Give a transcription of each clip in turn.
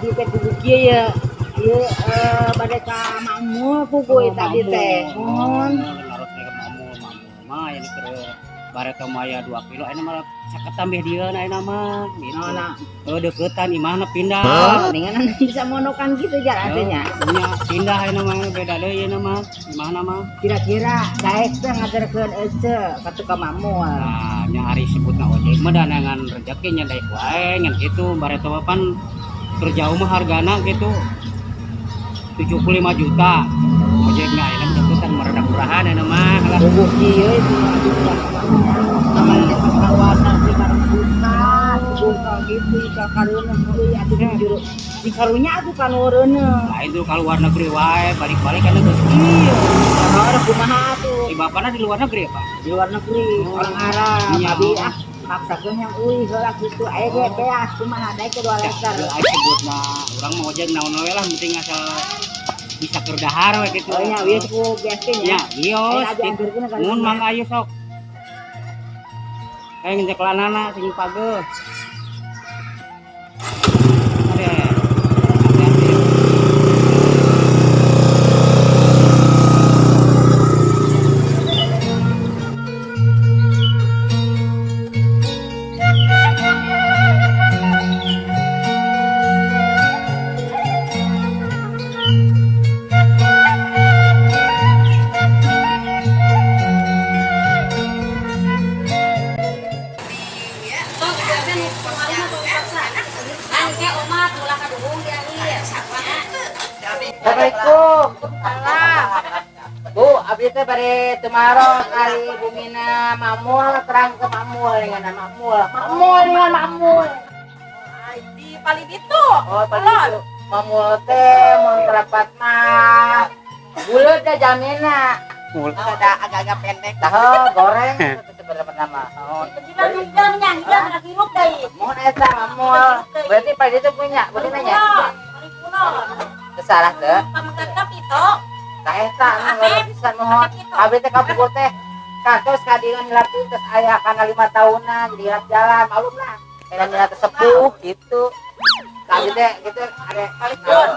tadi teh kudu kieu ya. Ieu bade ka mamul puguy tadi teh. Mohon. Harus ke mamul mah ini keur bare teh maya 2 kilo ayeuna mah caket tambah dieun ayeuna mah gitu. Nah, Deuketan imahna pindah. mendingan bisa monokan gitu jaratnya. Nya pindah ayeuna mah beda deui ayeuna mah imahna mah. Kira-kira daek teh ngajarkeun ece ka tukang mamul. Nah, nya hari sebutna ojek mah danangan rezeki nya daek wae ngan kitu bare teh pan terjauh mah hargana gitu 75 juta. Ojekna ayeuna deuketan merada murahan ayeuna mah lah. Puguh kieu itu namanya warna di karung buka gitu ka karuna euy atuh juru di karunya atuh kan eureuna. Lain tuh kalau luar negeri wae balik-balik kan geus kieu. Saha kumaha atuh Si bapana di luar negeri apa? di luar negeri orang Arab Iya. abi maksakeun yang euy heula kitu aya ge peas kumaha daek ke 2 liter. Ayo sebutna urang mah ojek naon we lah penting asal bisa keur dahar we kitu. Oh nya wieu ku biasa nya. Ya, wios. Aya dianturkeun ka Mun mangga ayo sok. Kayak ngecek lanana sing pageuh. Ade. Hati-hati. Assalamualaikum. Salam. Bu, abdi teh bade tumaros ari bumina mamul terang ke mamul dengan mamul. Mamul dengan mamul. Di paling itu. Oh, paling mamul teh mun terapat mah. Buleut teh jamina. Ada agak-agak pendek. Tah goreng itu sebenarnya nama. Oh, Jangan lagi hirup deh. mohon eta mamul. Berarti pada itu punya, berarti nanya. Kesalah teh. Kamu tetap itu. Tah eta anu pisan mohon. Abdi teh kapukul teh kantos kadingan nilatu terus aya kana 5 tahunan jadi hilap jalan malum lah. Kana nilatu sepuh gitu. Abdi teh gitu ada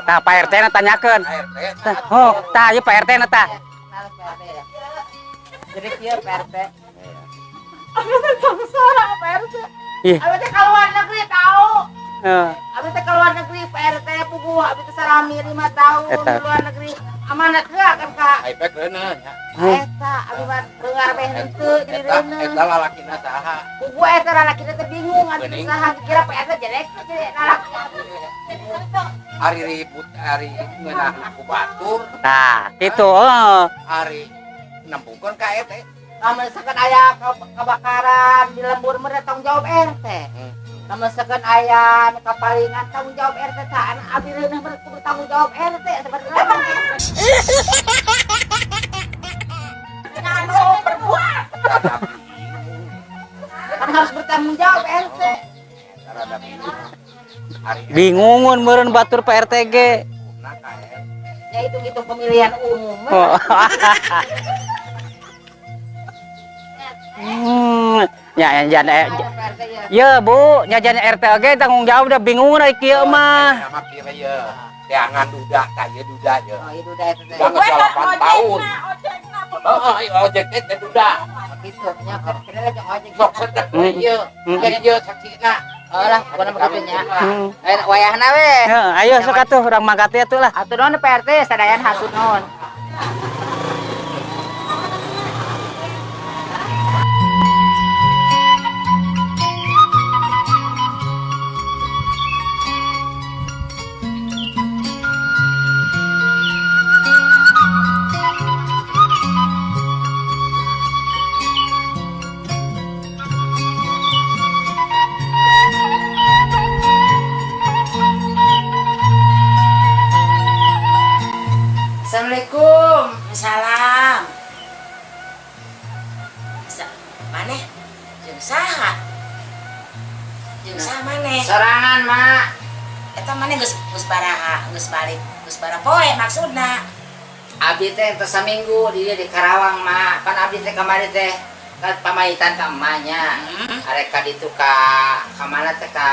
Tah Pak RT na tanyakeun. Oh, tah ieu Pak RT na tah. jadi kieu PRT. Suara PRT. Ih. Abdi teh ka luar negeri tahu. Heeh. Abdi teh ka luar negeri PRT puguh abdi teh salami 5 tahun Eta. di luar negeri. Amanat heula kan Kak. Aipek reuneuh nya. Eta abdi mah beungar beh henteu jadi reuneuh. Eta lalakina saha? Puguh eta lalaki teh bingung atuh Geuning. saha kira PRT jelek jadi lalaki. Ari ribut, ari ngeunah ku batur, Tah, kitu heuh. ari nembungkeun ka eta. Lamun misalkan aya kebakaran di lembur mah tanggung jawab RT. Lamun misalkan aya nu kapalingan tanggung jawab RT tah anu abdi reuneuh bertanggung jawab RT sebenarnya. Anu berbuat. Kan harus bertanggung jawab RT. Rada ari Bingungun meureun batur Pak RT ge. nah ka eta. Ya hitung-hitung pemilihan umum. Oh. Ya RT ya. ya Bu, nyajan RT oge tanggung jawab udah bingung euy kieu mah. Nama kieu ye. Teangan duda ka ye duda ye. Oh itu dah itu Udah dah. geus 8 tahun. Ojekna. Heeh, ieu ojek teh duda. Gitu nya kira lagi ojek. Sok sedek we ye. Jadi ye saksina. Oh lah, pokona begitu nya. Ayo wayahna we. Heeh, ayo sok atuh urang mangkat teh atuh lah. Atur naon PRT sadayan hasud naon. Assalamualaikum. Salam. Maneh? Jeung saha? Jeung saha maneh? Sorangan, Mak. Eta maneh geus baraha, geus balik, geus bara poe maksudna. Abdi teh teh saminggu di Karawang, Mak. Kan abdi teh kamari teh kan pamaitan ka emahnya. Arek ka ditu ka mana teh ka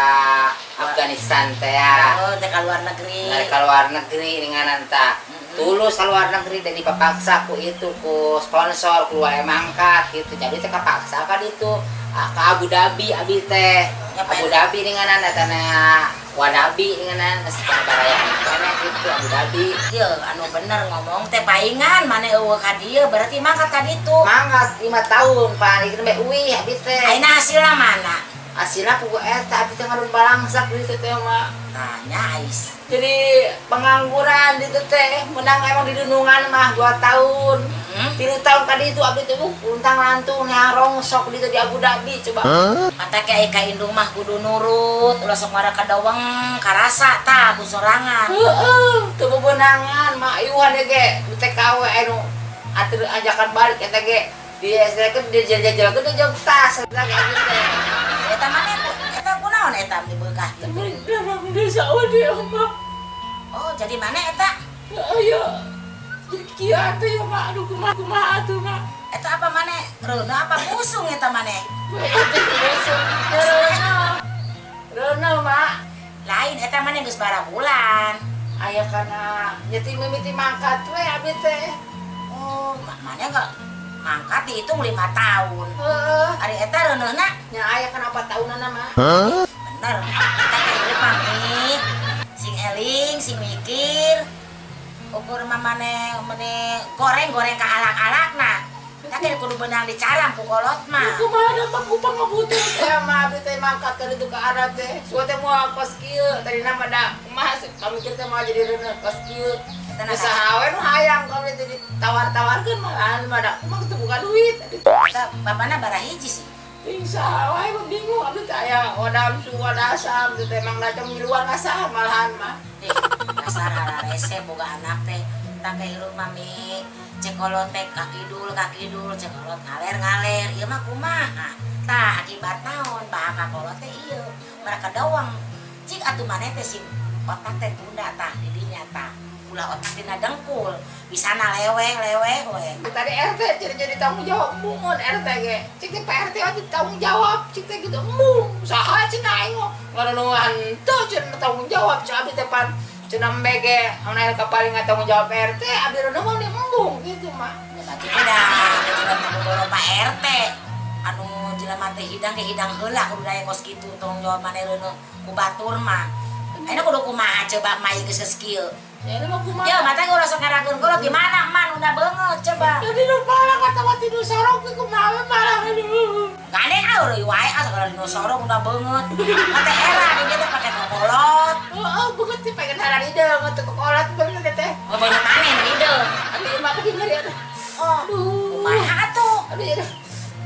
Afghanistan teh ya. Oh, teh ka luar negeri. Dari ke luar negeri dengan anta tulus ke luar negeri dan dipaksa ku itu ku sponsor ku wae mangkat gitu jadi teh kapaksa kan itu ke Abu Dhabi abi teh Abu Dhabi dengan anda tanah Wadabi dengan anda sebarayaan kana gitu Abu Dhabi Ieu anu bener ngomong teh paingan mane eueuh ka dieu berarti mangkat ka ditu. mangkat 5 tahun pak ieu mah uih abi teh Ayeuna hasilna mana? hasilnya ku eta abi teh ngarun balangsak gitu teh mah Tanya ais. jadi pengangguran itu teh menang emang di dunungan mah 2 tahun 3 tahun tadi itu abis itu untang lantung nyarong sok di Abu Dhabi coba Mata kayak ka indung mah kudu nurut ulah sok mara kadawang karasa tah ku sorangan. tuh bebenangan mah iuhan ge di TKW anu atur ajakan balik eta ge di SD ke di jajal ke jauh tas eta ge teh Eta mane eta kunaon eta di beukah kitu? desa ode mah Oh, jadi mana eta? ayo kieu teh ya mah aduh kumaha atuh mah Eta apa mana? Reuna apa pusung eta mana? Rono mah Lain eta mana geus bara bulan. aya kana nyeti mimiti mangkat we abi teh Oh, mana enggak mangkat dihitung 5 tahun. heeh Ari eta reuneuna nya aya kana 4 tahunan mah bener. Kita kirim mami. Sing eling, sing mikir. Ukur mah mane goreng-goreng ka alak-alakna. Kita kirim kudu benang dicaram ku kolot mah. kumaha da mah kupang ngabutuh teh mah abi teh mangkat ka ditu ka Arab teh suat teh moal kos kieu tadi nama da kumaha kami kita mau jadi reuneu kos kieu Tenang. usaha we nu hayang kami teh ditawar-tawarkeun mah mah da kumaha teu buka duit Eta bapana bara hiji sih. Insya Allah, aku bingung. Abi teh aya wadam su wadasam, teh emang da cemiluan ngasahan malahan mah. Deh, dasar hararese boga anak teh. Tak kehirup mami. Cekolot teh kakidul, cekolot ngaler. Ieu mah kumaha? Tah akibat naon? Bahaka kolot teh ieu. Mereka doang. Cik atuh maneh teh sing otak teh tunda tah di dinya tah. Ulah otak dina dengkul. Bisana leweh we. Tadi RT jadi tanggung jawab mungun RT ge. Cik teh PRT aja tanggung jawab, cik teh gitu. Saha cenah aing nganunuan teu cenah tanggung jawab cik abi teh pan cenah mbege anu kapaling tanggung jawab RT abi reuneu mah di embung gitu mah. Berarti teh dah jelema kudu Pak RT. Anu jelema teh hidang ke hidang heula kudu daya kos kitu tanggung jawab maneh reuneu ku batur mah. Ayeuna kudu kumaha coba mai geus skill. Ya ini mah kumaha? Ya mata gua rasa ngarakeun kolot gimana man udah banget coba. Jadi nu pala kata mati nu sorok ku kumaha malah aduh. Gade euy wae asal dino sorong udah banget. Mata era dia teh pake kolot. Oh, beungeut teh pengen haran ide ngeutek kolot bener teh. Oh banget maneh ide. Abi mah kudu ngeri aduh. Oh, kumaha atuh? Aduh ya.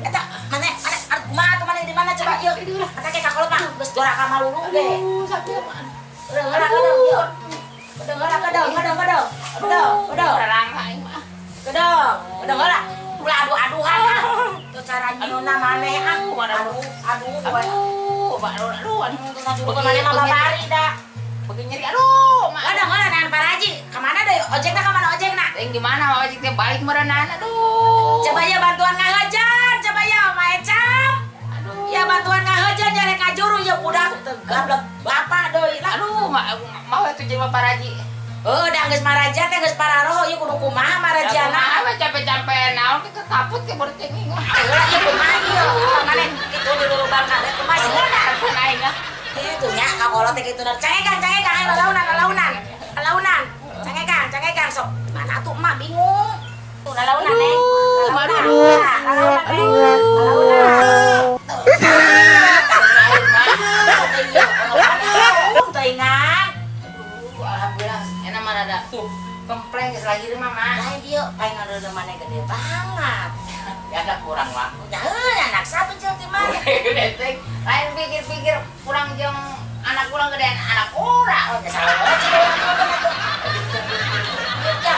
Eta mana kumaha tuh mana di mana coba yuk. Mata ke kolot mah geus dora ka malulu ge. Aduh, sakit apaan? Udah kadang yuk. Kedong. Rarang aing mah. Kedong heula. Ulah adu-aduhan ah. Tuh cara nyieunna maneh ah. Aduh. Bukan maneh mah babari da. Beuki nyeri aduh, mah. Kadang heula nahan paraji. Ka mana deui? Ojekna ka mana ojekna? Teng di mana ojek teh balik merenaan aduh. Coba ya bantuan ngahajar, coba ya Mama Ecam. Aduh. Ya bantuan ngahajar jare ka juru ya budak tegablek bapak deui lah. Aduh, mau itu jadi paraji. Udah geus maraja teh geus pararoh ieu kudu kumaha marajana. Apa capek-capek naon kita kaput ke bercengeng. Heula ieu kumaha ieu? Maneh kitu di lulubang ka teh kumaha sih? Aing ah. Itu nya ka kolot teh kitu cengekan ayo lalaunan. Cengekan sok. Mana tuh emak bingung. Tuh lalaunan neng. Lalaunan neng. Teuingan. Alhamdulillah enak mah ada tuh komplain geus lagi di mama. Lain ieu paling ada mana gede banget. Ya ada kurang lah. Ya anak satu jeung ti mana? Gede teh. Lain pikir-pikir kurang jeung anak kurang gedean anak urang. Oh, salah aja orang ya.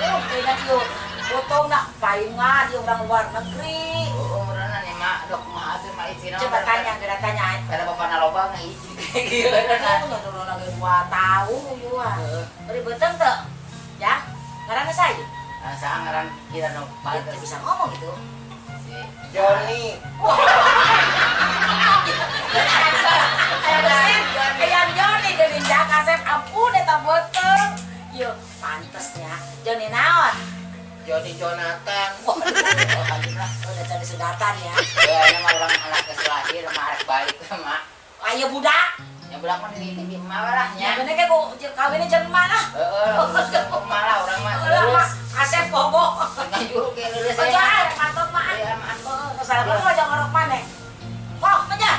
Oh, kayaknya dia foto nak palingan dia orang luar negeri. Umuran nih mak, dok mah atuh mah izin. Coba tanya, tanya. Pada bapana loba ngiji. Kieu Oh, nyodor lagi 2 tahun yua. Ribetan teu? Ya? Ngaranna saya? Asa ngaran pikiran nu Dia bisa ngomong gitu. Joni. Joni botol. Yo, pantesnya Joni naon? Joni Jonathan. Waduh, udah cari sedatan ya. Ya, ini mah orang anak keselahir mah arek balik mah. Ayo budak. Yang budak mah di mah lah Ya nya. bener kayak ku kawinnya jeung mana? Heeh, ke malah orang mah. Ulah mah asep bobo. Ngajuru ke leureus Aja ya. ada kantor mah. Iya, mah. Kesalahan lu aja ngorok maneh. Kok menja.